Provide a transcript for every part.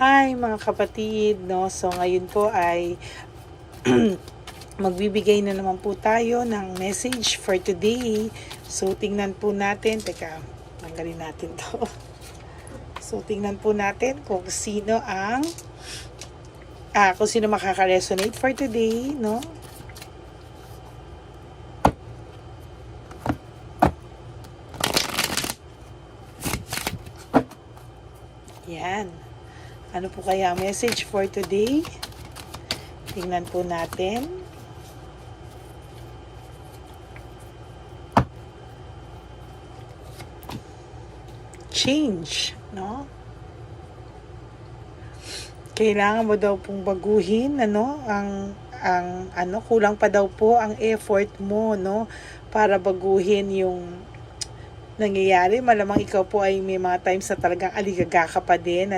Hi mga kapatid, no? So ngayon po ay magbibigay na naman po tayo ng message for today. So tingnan po natin, teka, tanggalin natin to. So tingnan po natin kung sino makaka-resonate for today, no? Yan. Ano po kaya message for today? Tingnan po natin. Change, no? Kailangan mo daw pong baguhin, kulang pa daw po ang effort mo, no? Para baguhin yung nangyayari. Malamang ikaw po ay may mga times na talagang aligaga ka pa din,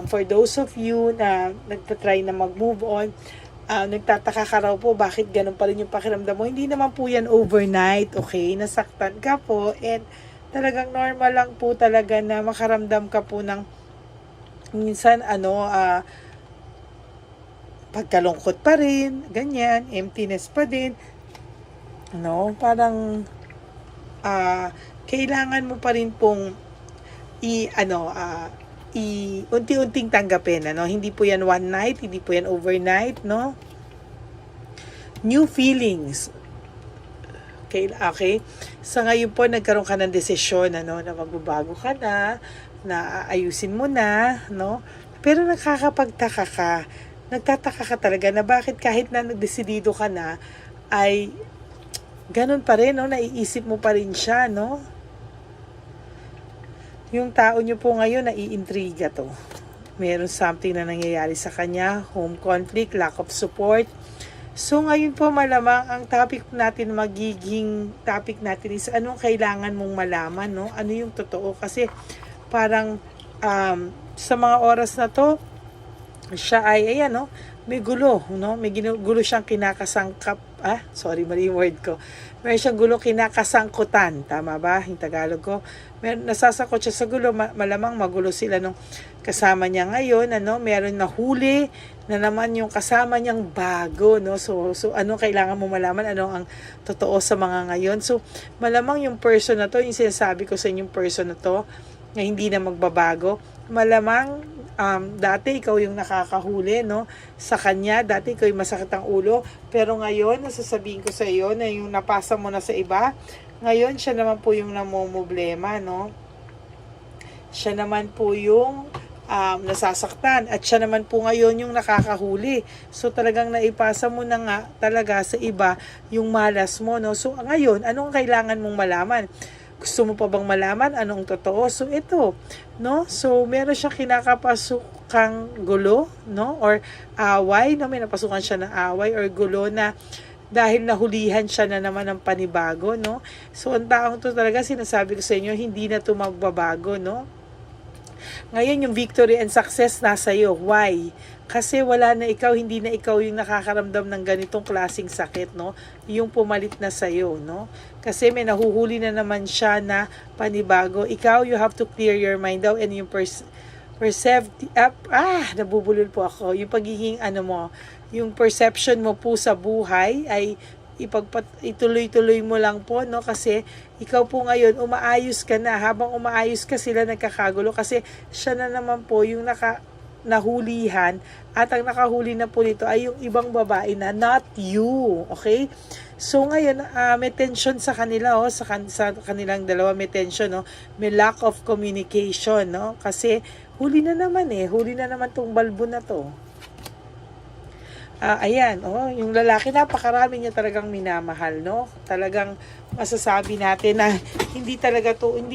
for those of you na nagtatry na mag-move on, nagtataka ka raw po bakit ganun pa rin yung pakiramdam mo. Hindi naman po yan overnight, okay? Nasaktan ka po and talagang normal lang po talaga na makaramdam ka po ng minsan pagkalungkot pa rin, ganyan, emptiness pa din, parang kailangan mo pa rin pong unti-unting tanggapin, hindi po yan one night, hindi po yan overnight, no? New feelings. Okay? Sa ngayon po, nagkaroon ka ng desisyon, na magbabago ka na ayusin mo na, no? Pero nakakapagtaka ka, nagtataka ka talaga na bakit kahit na nagdesidido ka na, ay ganun pa rin, naiisip mo pa rin siya, no? Yung tao nyo po ngayon, naiintriga to. Meron something na nangyayari sa kanya, home conflict, lack of support. So ngayon po malamang ang magiging topic natin is anong kailangan mong malaman, no? Ano yung totoo? Kasi parang sa mga oras na to, siya ay may gulo, no? May gulo siyang kinakasangkap. Mali yung word ko. Meron siyang gulo kinakasangkutan. Tama ba? Yung Tagalog ko. Nasasakot siya sa gulo. Malamang magulo sila nung kasama niya ngayon. Meron na huli na naman yung kasama niyang bago, no? So ano kailangan mo malaman? Ano ang totoo sa mga ngayon? So, malamang yung person na to, yung sinasabi ko sa inyong person na to, na hindi na magbabago, malamang dati ikaw yung nakakahuli, no? Sa kanya, dati ikaw yung masakit ang ulo, pero ngayon, nasasabihin ko sa iyo na yung napasa mo na sa iba, ngayon siya naman po yung namomroblema, no? Siya naman po yung nasasaktan at siya naman po ngayon yung nakakahuli. So talagang naipasa mo na nga talaga sa iba yung malas mo, no? So ngayon, anong kailangan mong malaman? Gusto mo pa bang malaman anong totoo? So ito, no? So meron siyang kinakapasukang gulo, no? Or away, no? May napasukan siya ng away or gulo na dahil nahulihan siya na naman ng panibago, no? So ang taong to talaga, sinasabi ko sa inyo, hindi na to magbabago, no? Ngayon yung victory and success nasa iyo. Why? Kasi wala na ikaw, hindi na ikaw yung nakakaramdam ng ganitong klaseng sakit, no? Yung pumalit na sa'yo, no? Kasi may nahuhuli na naman siya na panibago. Ikaw, you have to clear your mind daw and yung nabubulol po ako. Yung pagiging yung perception mo po sa buhay ay ituloy-tuloy mo lang po, no? Kasi ikaw po ngayon umaayos ka na, habang umaayos ka sila nagkakagulo kasi siya na naman po yung nahulihan at ang nakahuli na po nito ay yung ibang babae na not you, okay? So ngayon may tension sa kanila, sa kanilang dalawa may tension, no? May lack of communication, no? Kasi huli na naman tong balbo na to. Ayan, yung lalaki, napakarami niya talagang minamahal, no? Talagang masasabi natin na hindi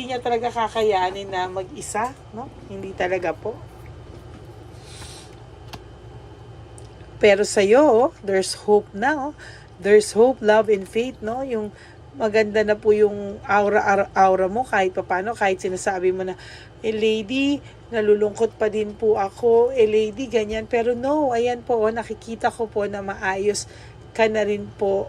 niya talaga kakayanin na mag-isa, no? Hindi talaga po. Pero sa'yo, there's hope na, There's hope, love, and faith, no? Yung maganda na po yung aura mo kahit paano, kahit sinasabi mo na, lady, nalulungkot pa din po ako, lady, ganyan. Pero no, ayan po, nakikita ko po na maayos ka na rin po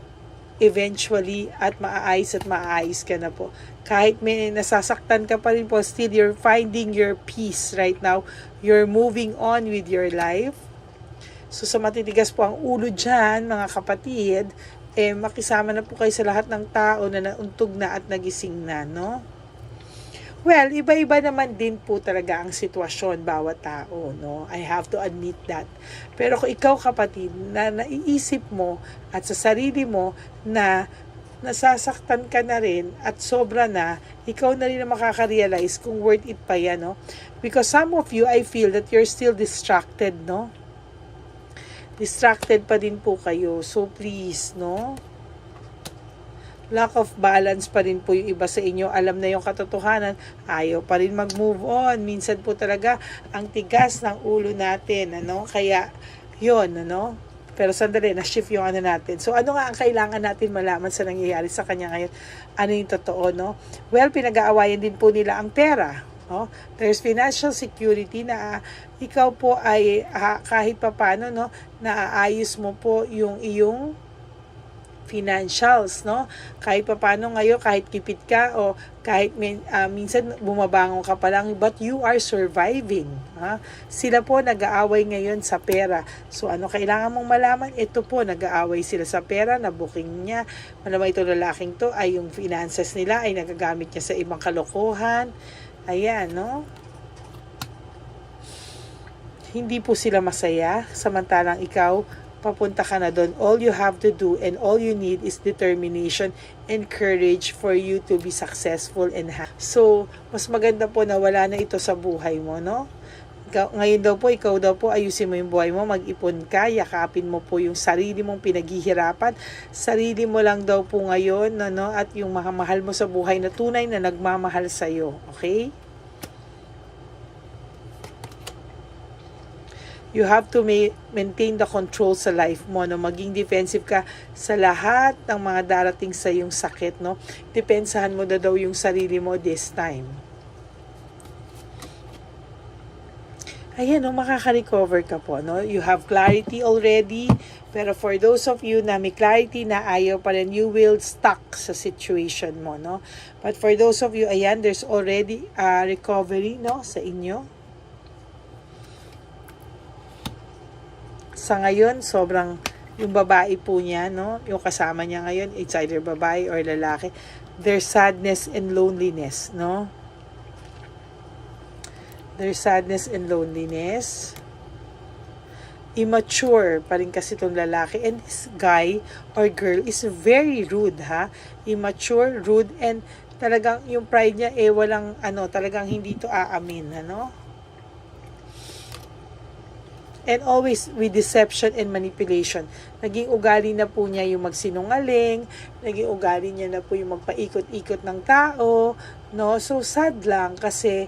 eventually at maaayos ka na po. Kahit may nasasaktan ka pa rin po, still you're finding your peace right now. You're moving on with your life. So sa matitigas po ang ulo dyan, mga kapatid, makisama na po kayo sa lahat ng tao na nauntog na at nagising na, no? Well, iba-iba naman din po talaga ang sitwasyon bawat tao, no? I have to admit that. Pero kung ikaw, kapatid, na naiisip mo at sa sarili mo na nasasaktan ka na rin at sobra na, ikaw na rin na makaka-realize kung worth it pa yan, no? Because some of you, I feel that you're still distracted, no? Distracted pa din po kayo. So please, no? Lack of balance pa rin po yung iba sa inyo. Alam na yung katotohanan, ayaw pa rin mag-move on. Minsan po talaga ang tigas ng ulo natin, ano? Kaya yun, ano? Pero sandali, na-shift yung ano natin. So ano nga ang kailangan natin malaman sa nangyayari sa kanya ngayon? Ano yung totoo, no? Well, pinag-aawayan din po nila ang pera. No? There's financial security na ikaw po ay kahit papano, no, naaayos mo po yung iyong financials, no? Kahit papano ngayon, kahit kipit ka o kahit minsan bumabangon ka pa lang, but you are surviving. Ha? Sila po nag-aaway ngayon sa pera. So ano kailangan mong malaman? Ito po, nag-aaway sila sa pera, na-booking niya. Malamang itong lalaking to ay yung finances nila ay nagagamit niya sa ibang kalokohan. Ayan, no? Hindi po sila masaya, samantalang ikaw, papunta ka na doon. All you have to do and all you need is determination and courage for you to be successful and happy. So, mas maganda po na wala na ito sa buhay mo, no? Ngayon daw po, ikaw daw po, ayusin mo yung buhay mo, mag-ipon ka, yakapin mo po yung sarili mong pinaghihirapan. Sarili mo lang daw po ngayon, no? At yung mahal mo sa buhay na tunay na nagmamahal sa'yo. Okay? You have to maintain the control sa life mo, no? Maging defensive ka sa lahat ng mga darating sa yung sakit, no? Depensahan mo na daw yung sarili mo this time. Ayan, no? Makaka-recover ka po, no? You have clarity already, pero for those of you na may clarity na ayaw pa rin, you will stuck sa situation mo, no? But for those of you, ayan, there's already a recovery, no? Sa inyo. Sa ngayon, sobrang yung babae po niya, no? Yung kasama niya ngayon, it's either babae or lalaki. There's sadness and loneliness, no? There's sadness and loneliness. Immature pa rin kasi itong lalaki. And this guy or girl is very rude, ha? Immature, rude, and talagang yung pride niya, walang, talagang hindi to aamin, ano? And always with deception and manipulation. Naging ugali na po niya yung magsinungaling, naging ugali niya na po yung magpaikot-ikot ng tao, no? So sad lang kasi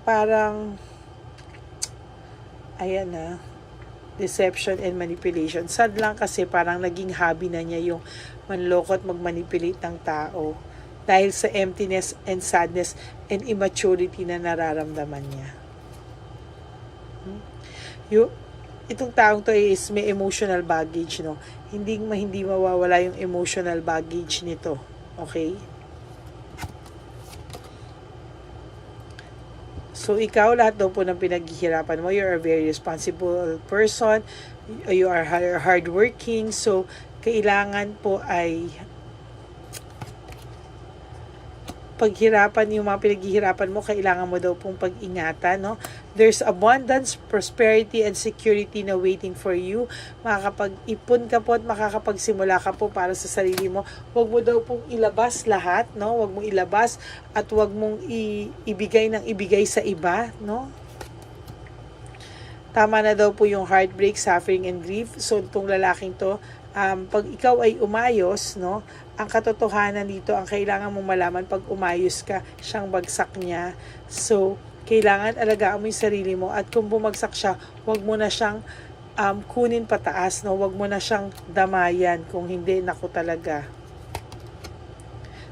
parang ayan na, deception and manipulation. Sad lang kasi parang naging hobby na niya yung manloko at magmanipulate ng tao dahil sa emptiness and sadness and immaturity na nararamdaman niya. Itong taong to is may emotional baggage, no? Hindi mawawala yung emotional baggage nito. Okay? So, ikaw, lahat daw po ng pinaghihirapan mo, you're a very responsible person, you are hardworking, so, kailangan po ay paghirapan, yung mga pinaghihirapan mo, kailangan mo daw pong pag-ingatan, no? There's abundance, prosperity, and security na waiting for you. Makakapag-ipon ka po at makakapagsimula ka po para sa sarili mo. Huwag mo daw pong ilabas lahat, no? Huwag mong ilabas at huwag mong ibigay ng ibigay sa iba, no? Tama na daw po yung heartbreak, suffering, and grief. So, itong lalaking to, pag ikaw ay umayos, no? Ang katotohanan dito, ang kailangan mong malaman, pag umayos ka, siyang bagsak niya. So, kailangan alagaan mo yung sarili mo. At kung bumagsak siya, huwag mo na siyang kunin pataas, no? Huwag mo na siyang damayan. Kung hindi, naku talaga.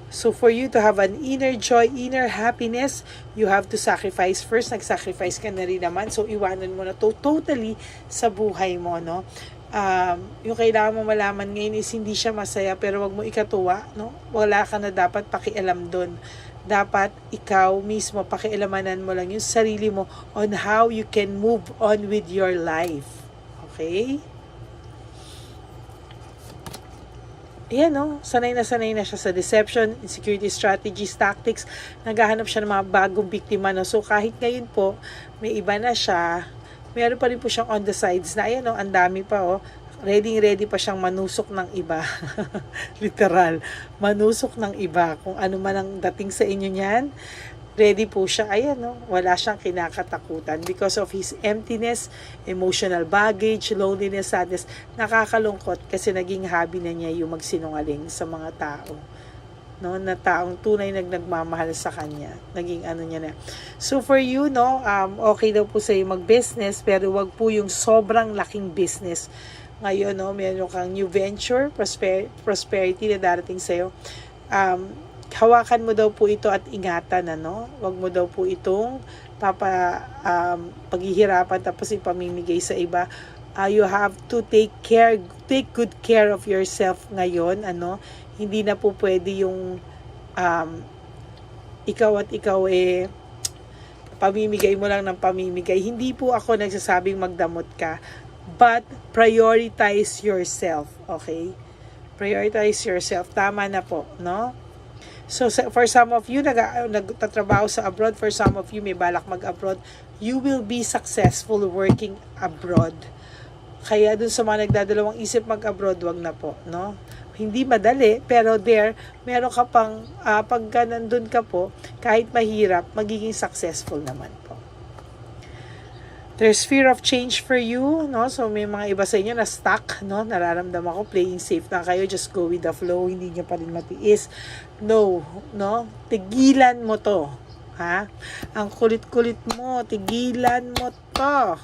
So, for you to have an inner joy, inner happiness, you have to sacrifice first. Nag-sacrifice ka na rin naman. So, iwanan mo na to totally sa buhay mo, no? yung kailangan mo malaman ngayon is hindi siya masaya, pero wag mo ikatuwa, no? Wala ka na dapat pakialam doon. Dapat ikaw mismo, pakialamanan mo lang yung sarili mo on how you can move on with your life. Okay? Ayan, no? Sanay na siya sa deception, insecurity strategies, tactics. Naghahanap siya ng mga bagong biktima, no? So, kahit ngayon po, may iba na siya, meron pa rin po siyang on the sides na, ayan, no? Ang dami pa, oh. Ready pa siyang manusok ng iba. Literal. Manusok ng iba. Kung ano man ang dating sa inyo niyan, ready po siya. Ayan, no? Wala siyang kinakatakutan. Because of his emptiness, emotional baggage, loneliness, sadness, nakakalungkot kasi naging hobby na niya yung magsinungaling sa mga tao. No, na taong tunay nagmamahal sa kanya. Naging ano niya na. So for you, no, okay daw po sa'yo mag-business, pero wag po yung sobrang laking business. Ngayon, no, meron kang new venture, prosperity na darating sa'yo. Hawakan mo daw po ito at ingatan, ano? Wag mo daw po itong paghihirapan tapos ipamimigay sa iba. You have to take good care of yourself ngayon, ano? Hindi na po pwede yung ikaw pamimigay mo lang ng pamimigay. Hindi po ako nagsasabing magdamot ka, but prioritize yourself, okay? Prioritize yourself. Tama na po, no? So, for some of you, nagtatrabaho sa abroad, for some of you, may balak mag-abroad, you will be successful working abroad. Kaya dun sa mga nagdadalawang isip mag-abroad, wag na po, no? Hindi madali, pero meron ka pang, pagka nandun ka po, kahit mahirap, magiging successful naman po. There's fear of change for you, no? So, may mga iba sa inyo na stuck, no? Nararamdaman ko, playing safe na kayo, just go with the flow, hindi nyo pa rin matiis. No, no? Tigilan mo to, ha? Ang kulit-kulit mo, tigilan mo to.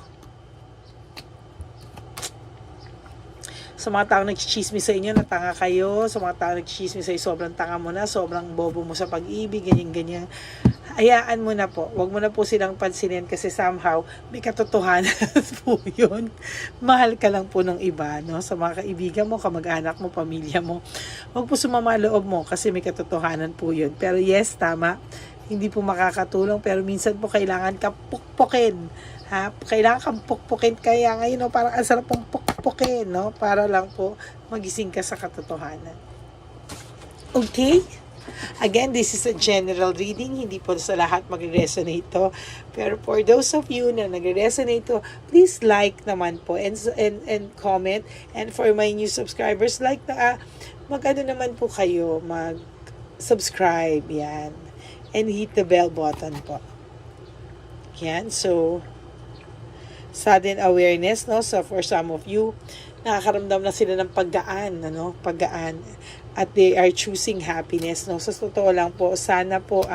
Sa mga taong nagchichismis sa inyo na tanga kayo, sa mga taong nagchichismis sa inyo, sobrang tanga mo na, sobrang bobo mo sa pag-ibig, ganyan-ganyan. Hayaan mo na po. Huwag mo na po silang pansinin kasi somehow may katotohanan po yun. Mahal ka lang po ng iba, no? Sa mga kaibigan mo, kamag-anak mo, pamilya mo. Huwag po sumama loob mo kasi may katotohanan po yun. Pero yes, tama. Hindi po makakatulong pero minsan po kailangan ka pukpukin. Ha? Kailangan kang pukpukin. Kaya ngayon, no, parang ang sarap pong pukpukin, no? Para lang po magising ka sa katotohanan. Okay? Again, this is a general reading. Hindi po sa lahat mag-resonate to. Pero for those of you na nag-resonate to, please like naman po and comment. And for my new subscribers, like na mag-ano naman po kayo, mag-subscribe, yan. And hit the bell button po. Yan, so sudden awareness, no? So for some of you, nakakaramdam na sila ng paggaan, ano? Paggaan. At they are choosing happiness, no? So totoo lang po, sana po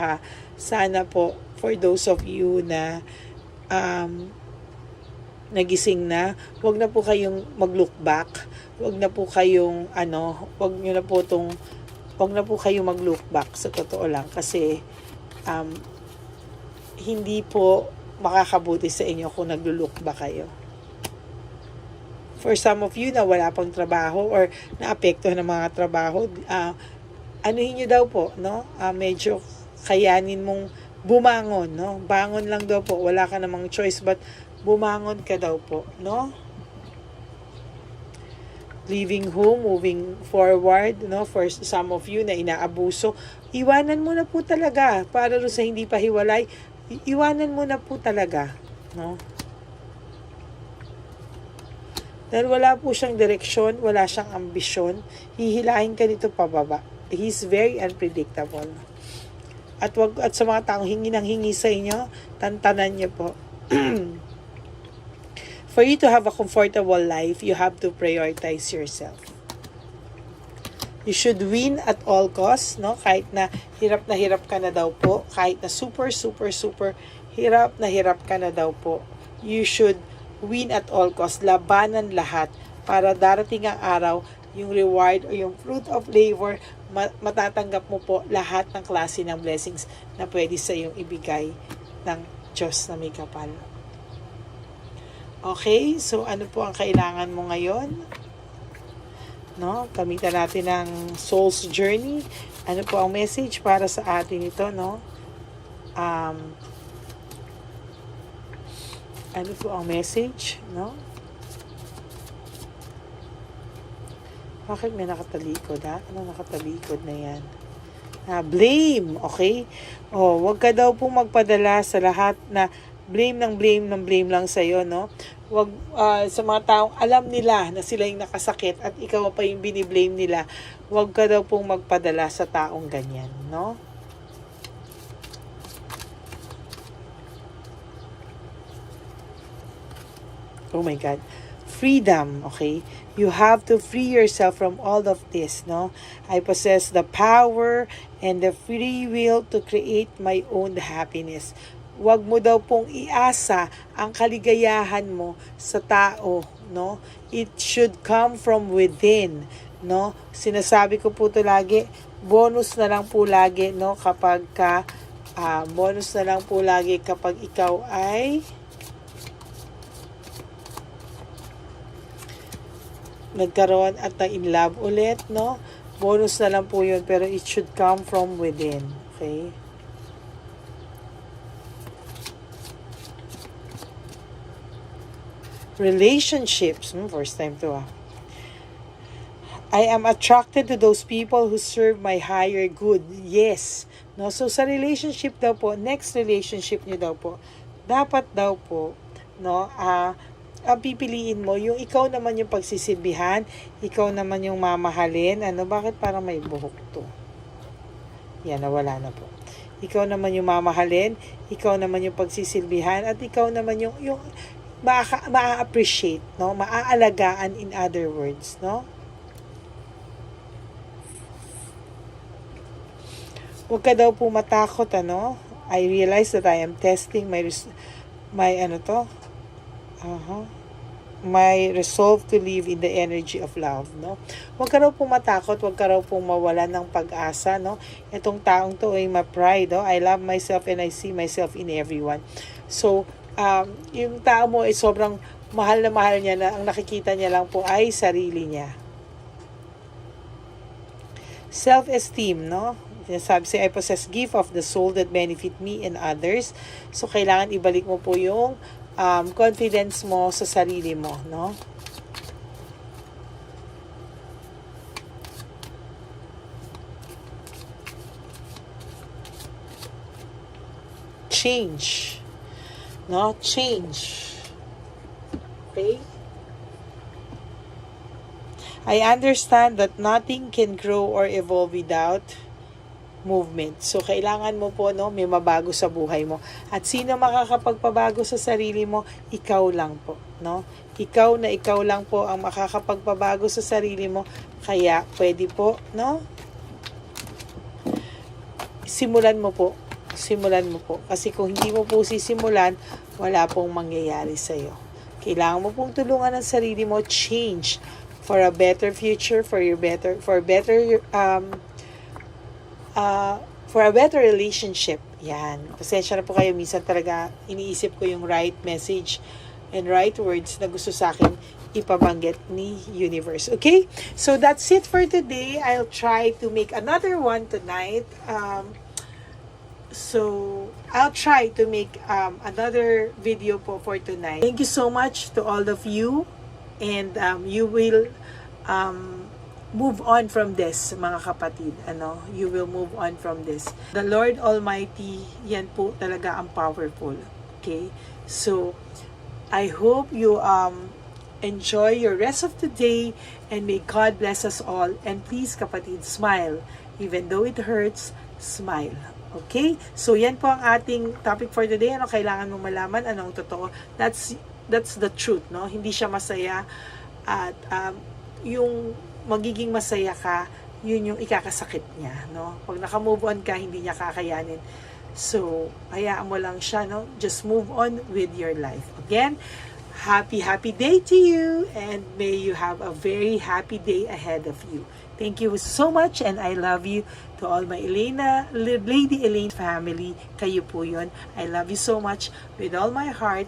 for those of you na nagising na, wag na po kayong mag-look back. Wag na po kayong wag na po kayong mag-look back sa totoo lang kasi hindi po makakabuti sa inyo kung nag-look back kayo. For some of you na wala pang trabaho or naapektuhan ng mga trabaho, anuhin nyo daw po, no? Medyo kayanin mong bumangon, no? Bangon lang daw po, wala ka namang choice but bumangon ka daw po, no? Leaving home, moving forward, no? For some of you na inaabuso, iwanan mo na po talaga para sa hindi pa hiwalay. Iwanan mo na po talaga, no? Dahil wala po siyang direksyon, wala siyang ambisyon, hihilahin ka nito pababa. He's very unpredictable. At sa mga taong hingi ng hingi sa inyo, tantanan niyo po. For you to have a comfortable life, you have to prioritize yourself. You should win at all costs, no? Kahit na hirap ka na daw po, kahit na super hirap ka na daw po, you should win at all costs, labanan lahat para darating ang araw, yung reward o yung fruit of labor, matatanggap mo po lahat ng klase ng blessings na pwede sa iyong ibigay ng Diyos na may kapal. Okay? So, ano po ang kailangan mo ngayon? No? Gamitan natin ng Soul's Journey. Ano po ang message para sa atin ito, no? Ano po ang message, no? Bakit may nakatalikod, ha? Ano nakatalikod na yan? Blame, okay? Wag ka daw pong magpadala sa lahat na blame lang sa'yo, no? Wag, sa mga taong alam nila na sila yung nakasakit at ikaw pa yung biniblame nila, wag ka daw pong magpadala sa taong ganyan, no? Oh my God. Freedom, okay? You have to free yourself from all of this, no? I possess the power and the free will to create my own happiness. Huwag mo daw pong iasa ang kaligayahan mo sa tao, no? It should come from within, no? Sinasabi ko po ito lagi, bonus na lang po lagi, no? Kapag ikaw ay nagkaroon at na-in love ulit, no? Bonus na lang po yun, pero it should come from within, okay? Relationships, first time to I am attracted to those people who serve my higher good. Yes, no? So sa relationship daw po, next relationship niyo daw po, dapat daw po, no, ang pipiliin mo, yung ikaw naman yung pagsisilbihan, ikaw naman yung mamahalin. Bakit parang may buhok to? Yan, nawala na po. Ikaw naman yung mamahalin, ikaw naman yung pagsisilbihan, at ikaw naman yung ma-appreciate, no? Maaalagaan, in other words, no? Huwag ka daw po matakot, ano? I realize that I am testing my resolve to live in the energy of love, no? Huwag ka raw pong matakot, huwag ka raw pong mawalan ng pag-asa, no? Itong taong to ay ma-pride, no? I love myself and I see myself in everyone. So, yung tao mo ay sobrang mahal na mahal niya na ang nakikita niya lang po ay sarili niya. Self-esteem, no? Sabi siya, I possess gift of the soul that benefit me and others. So, kailangan ibalik mo po yung confidence mo sa sarili mo, no? Change. No? Change. Okay? I understand that nothing can grow or evolve without movement. So, kailangan mo po, no, may mabago sa buhay mo. At sino makakapagpabago sa sarili mo? Ikaw lang po, no? Ikaw lang po ang makakapagpabago sa sarili mo. Kaya, pwede po, no? Simulan mo po. Kasi kung hindi mo po sisimulan, wala pong mangyayari sa'yo. Kailangan mo pong tulungan ang sarili mo, change for a better future, for a better relationship. Yan. Pasensya na po kayo. Minsan talaga iniisip ko yung right message and right words na gusto sa akin ipabanggit ni universe. Okay? So, that's it for today. I'll try to make another one tonight. So, I'll try to make another video po for tonight. Thank you so much to all of you. And you will move on from this, mga kapatid. You will move on from this. The Lord Almighty, yan po talaga ang powerful. Okay? So, I hope you enjoy your rest of the day and may God bless us all. And please, kapatid, smile. Even though it hurts, smile. Okay? So, yan po ang ating topic for today. Ano kailangan mong malaman? Anong totoo? That's the truth, no? Hindi siya masaya. At yung magiging masaya ka, yun yung ikakasakit niya, no? Pag naka-move on ka, hindi niya kakayanin. So, hayaan mo lang siya, no? Just move on with your life. Again, happy day to you, and may you have a very happy day ahead of you. Thank you so much, and I love you. To all my Lady Elaine family, kayo po yun. I love you so much with all my heart,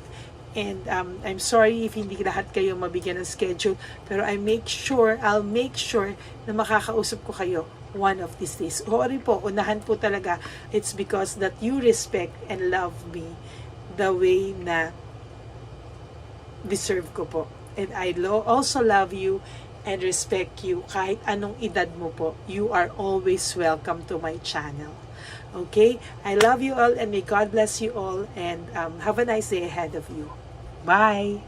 And I'm sorry if hindi lahat kayo mabigyan ng schedule, pero I'll make sure na makakausap ko kayo one of these days. Sorry po, unahan po talaga. It's because that you respect and love me the way na deserve ko po. And I also love you and respect you kahit anong edad mo po. You are always welcome to my channel. Okay? I love you all and may God bless you all and have a nice day ahead of you. Bye!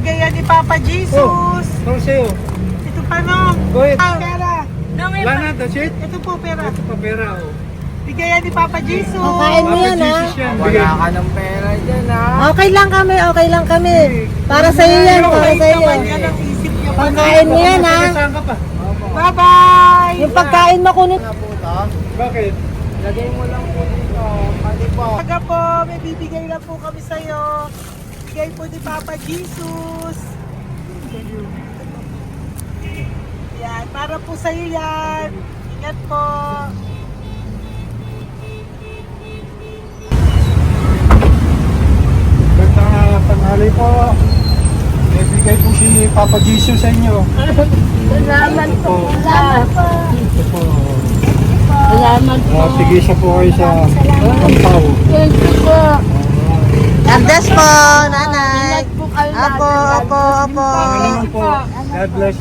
Bigay ni Papa Jesus. How sa'yo? Ito pa no. Go ahead. Pera. Wala na, that's it? Ito po pera. Ito pa pera, oh. Bigay ni Papa Jesus. Kain mo yan, ha? Jesus yan. Wala ka ng pera dyan, ha? Okay lang kami. Para sa iyo yan, para sa iyo. Yan ang isip niyo. Pagkain mo yan, ha? Saan ka pa? Bye-bye. Yung pagkain mo kunit. Na po ito. Bakit? Lagay mo lang po dito. Pati po. Taga po, may bibigay lang po kami sa'yo. Bigay po ni Papa Jesus. Yan, para po sa'yo yan. Ingat po. Gandang tanghali po. May bigay po si Papa Jesus sa inyo. Salamat po. Salamat po. Ito po. Salamat po. Tigisa po kayo sa Ampaw. Thank you po. God bless po, nanay. Apo. Panginoon po. God bless.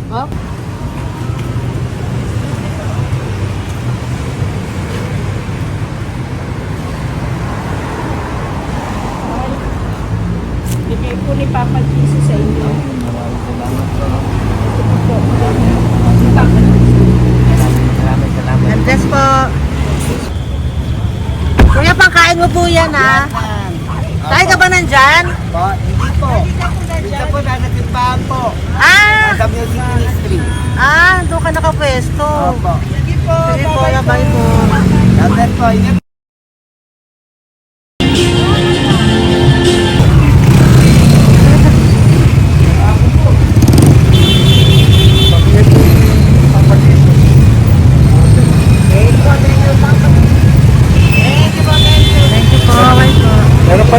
Bigay po ni Papa Jesus sa inyo. Salamat. God bless po. Kuya, pangkain Pagkain mo po yan, ha? Tayo ka ba nandyan? Po, hindi po. Dito po, nanatimbahan po. Ah! Sa Music Ministry. Doon ka nakapwesto. Opo. Sige po, bye po. Dapat po, ingat. Pabigay po ni Papa Jesus. Thank you po, bye po. Meron pa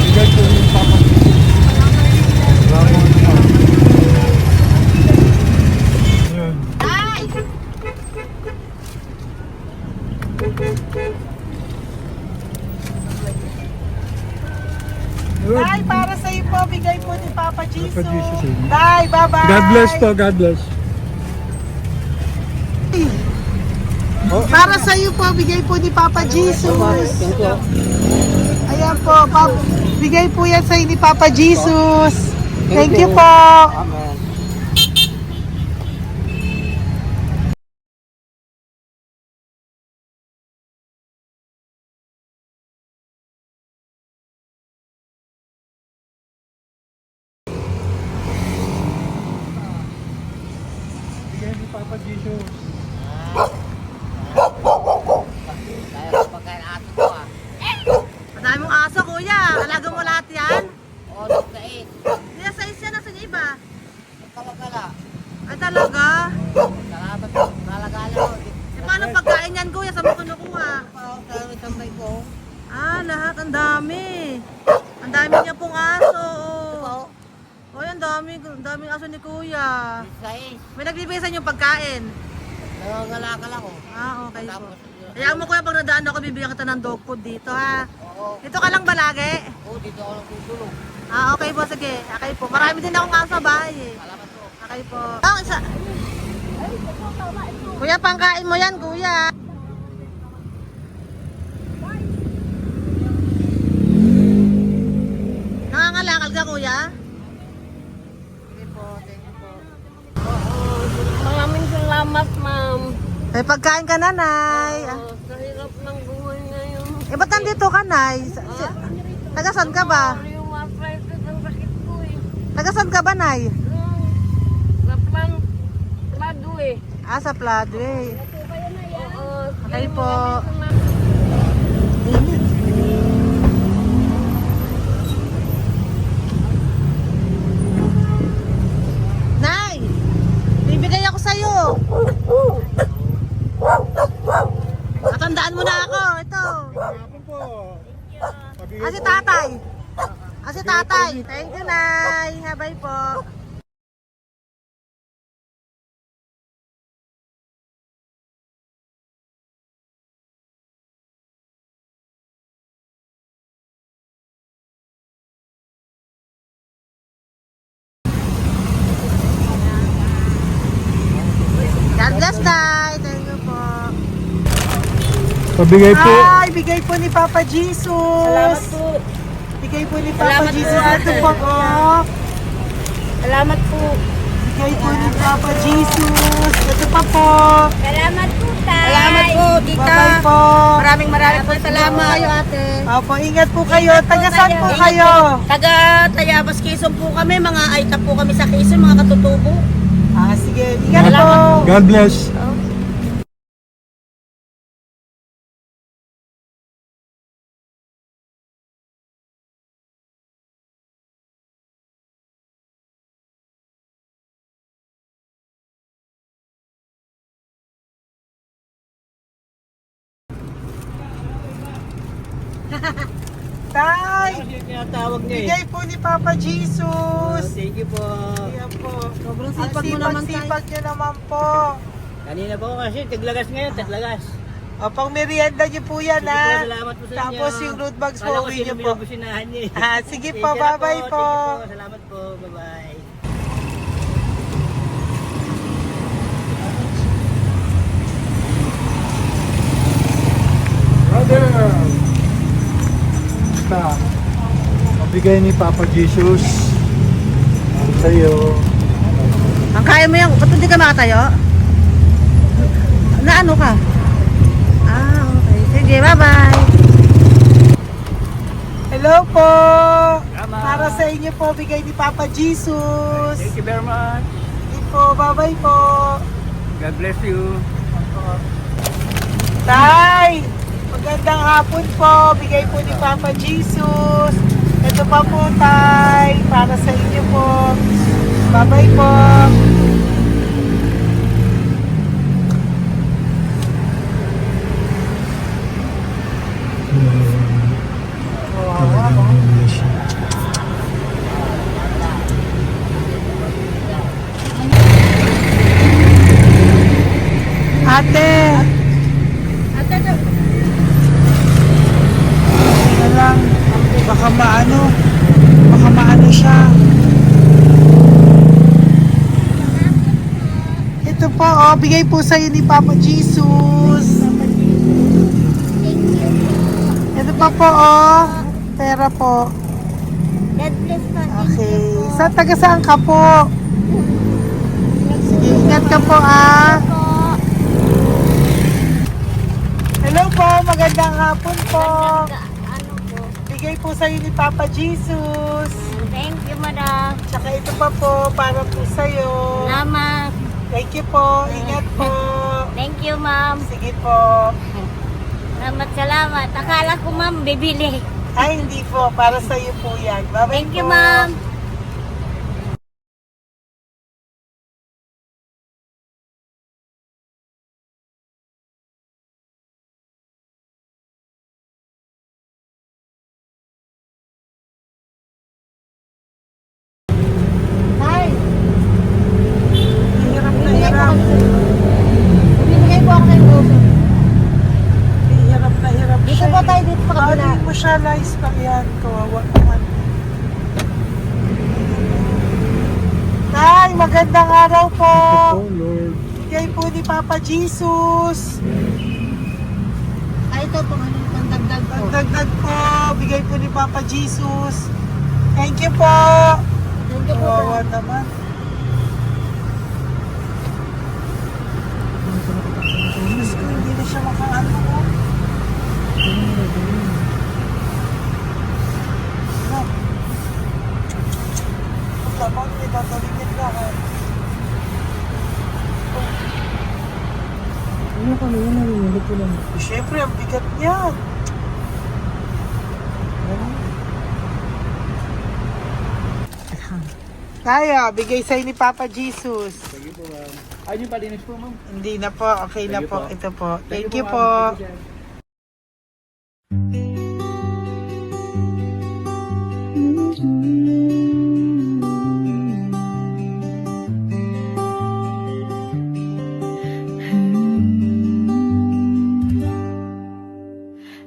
bigay po ni Papa Jesus. Salamat po. Yun. Yun. Tay, para sa iyo po, bigay po ni Papa Jesus. Papa Jesus, eh. Tay, bye-bye. God bless po, God bless. Para sa iyo po, bigay po ni Papa Jesus. Ayan po, bigay po yan sa ni Papa Jesus. Thank you po. Amen. Bigay ni Papa Jesus. Kaya pagkain ato ko ah. Madami mong aso, kuya. Alaga mo lahat yan? O, nagkait. Hindi, sa isya, nasa niya iba. Kalagala. Ay, talaga? Salamat po. Kalagala ko. Paano pagkain yan, kuya? Saan mo kinukuha? Sa tambay ko. Lahat. Ang dami. Ang dami niya pong aso. Oy, ang daming aso ni kuya. Sais. May nagbibigay sa inyo pagkain. Nangangalakal ako. Okay po. Tapos, Kaya mo kuya, pag nadaan ako, bibigyan kita ng dog food dito, ha? oo. Dito ka lang ba lagi? Oo, dito ako lang tutulog. Okay po, sige. Okay po. Marami din akong aso sa bahay, eh. Salamat po. Okay po. Isa. Kuya, pangkain mo yan, kuya. Nangangalakal ka, kuya? Sige po, thank you po. Maraming salamat, ma'am. May pagkain ka, nanay. Sa hirap ng buhay ngayon. Ba't nandito ka, nay? Tagasan ka ba? Yung arthritis ang sakit ko eh. Tagasan ka ba, nay? Sa plado eh. Sa Pladway. Oo. Okay po. Nay! Bibigay ako sa'yo. Natandaan mo na ako. Ito. Ako po. Pabigay Si po. tatay. Si tatay. Thank you, Nay. Habay po. God bless, Nay. Thank you po. Pabigay po. Ay, bigay po ni Papa Jesus. Salamat po. Bigay po ni Papa Salamat Jesus. po, Ito ate. po po. Salamat po. Bigay po ni Papa Jesus. Ito pa po. Salamat po, tay. Salamat po, tita. Bye-bye po. Maraming po salamat. Kayo, ate. Opo, ingat po kayo. Tagasan po kayo. Taga Tayabas, Quezon po kami. Mga aita po kami sa Quezon, mga katutubo. Sige, ingat po. God bless. Tay, Tinatawag niya eh. bigay po ni Papa Jesus. Thank you po. Ayan po. Sobrang Ang sipag mo naman, tay. sipag niyo naman po. Kanina po kasi, taglagas ngayon, taglagas. Pang merienda niyo po yan, Sige po, ha. salamat po sa inyo. Tapos yung road bags po, Kala ko uwi sino niyo may po. nabusinahan niya eh. Sige Thank po, you na bye-bye po. Thank you po. Salamat po. Bye-bye. Brother. Basta. Pabigay ni Papa Jesus. Ang sa'yo. Ang kaya mo yan, ba't hindi ka makatayo? Na ano ka? Sige, bye-bye. Hello po! Para sa inyo po, bigay ni Papa Jesus. Thank you very much. Hindi po, bye-bye po. God bless you. Tay! Magandang hapon po. Bigay po ni Papa Jesus. Ito pa po, Tay. Para sa inyo po. Bye-bye po. Ate! Ito lang. Baka maano siya. Ito po, oh, bigay po sa'yo ni Papa Jesus. Ito pa po, oh. Pera po. God bless po. Okay. Taga saan ka po? Sige, ingat ka po, ah. Hello po, magandang hapon po. Ano po? Bigay po sa'yo ni Papa Jesus. Thank you, madam. Tsaka ito pa po, para po sa'yo. Salamat. Thank you po, ingat po. Thank you, ma'am. Sige po. Salamat. Akala ko, ma'am, bibili. Ay, hindi po, para sa'yo po yan. Bye-bye Thank you, po. ma'am. Hirap na hirap. Bibigay po ako ng gusto. Hirap na hirap Dito siya. po tayo, dito pa kabila. Bakit mo siya lies pa yan? Kawawa naman. Tay, magandang araw po. Lord. Bigay po ni Papa Jesus. Ay, ito po, ano, pantagdag po. Dagdag po, bigay po ni Papa Jesus. Thank you po. Thank you po. Kawawa naman. Diyos ko, hindi na siya makaano ko. Tama, hindi tatalimit lang. Ano kami yan? Narinig ko lang. Siyempre, ang bigat niyan. Kaya, bigay sa'yo ni Papa Jesus. Sige po, ma'am. Ayun yung palinis po, ma'am. Hindi na po, okay na Sige po. po. Ito po. Thank you ma'am. po. Thank you, sir.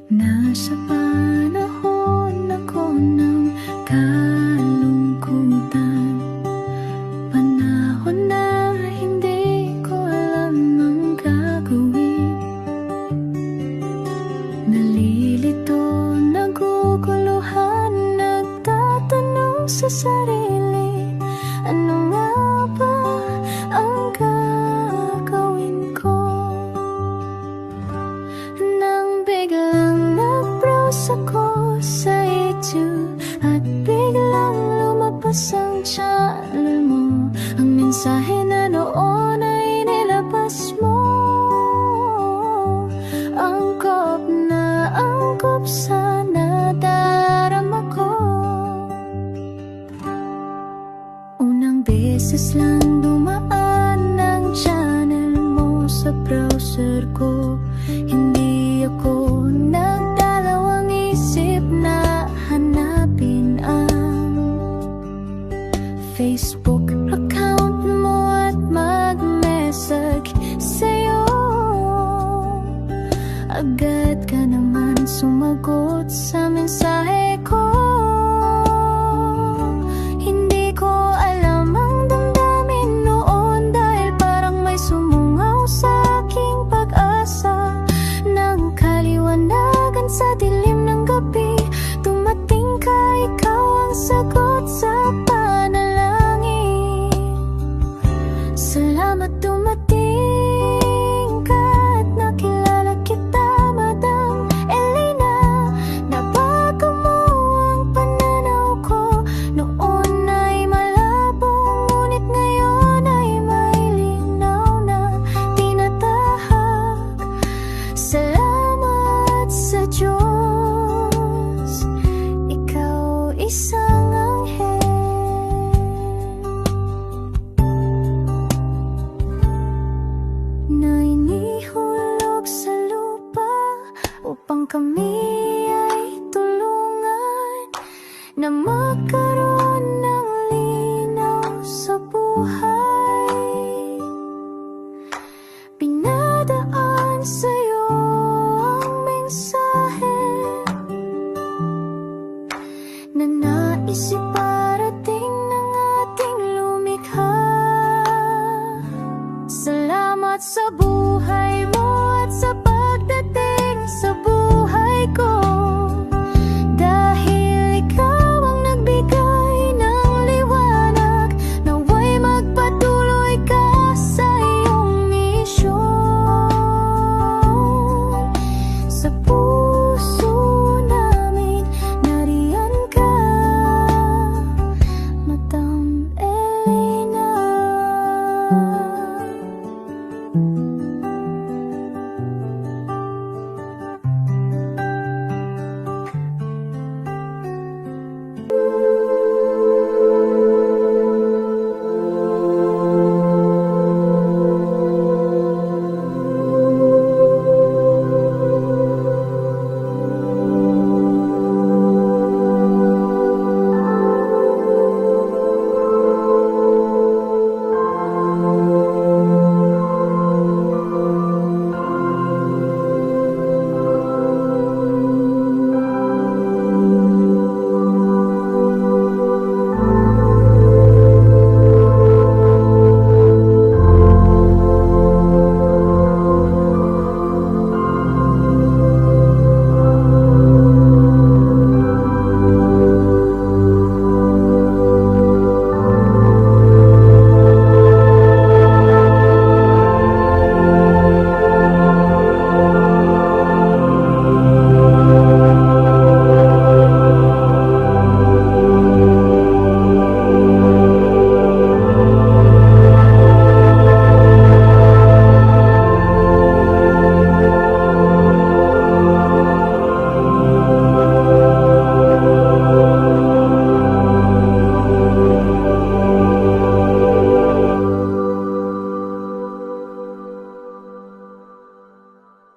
Nasa panahon ako ng kalungkutan, panahon na hindi ko alam ang gagawin. Nalilito, naguguluhan, nagtatanong sa sarili, ano nga ba ang gagawin ko? Nang biglang nag-browse ako sa YouTube at biglang lumabas ang channel mo, ang mensahe na noon ay nilabas mo. Angkop sa nadarama ko. Unang beses lang dumaan ang channel mo sa browser ko. Hindi ako nagdalawang isip na hanapin ang Facebook account mo at mag-message sa'yo. Agad ka naman sumagot sa mensahe ko. Hindi ko alam ang damdamin noon, dahil parang may sumungaw sa aking pag-asa. Nang kaliwanagan sa dilim ng gabi, dumating ka, ikaw ang sagot sa panalangin. Salamat dumating ka at nakilala kita, madam. isang anghel na inihulog sa lupa upang kami ay tulungan na magkaroon ng linaw sa buhay. Pinadaan sa'yo ang mensahe na naisip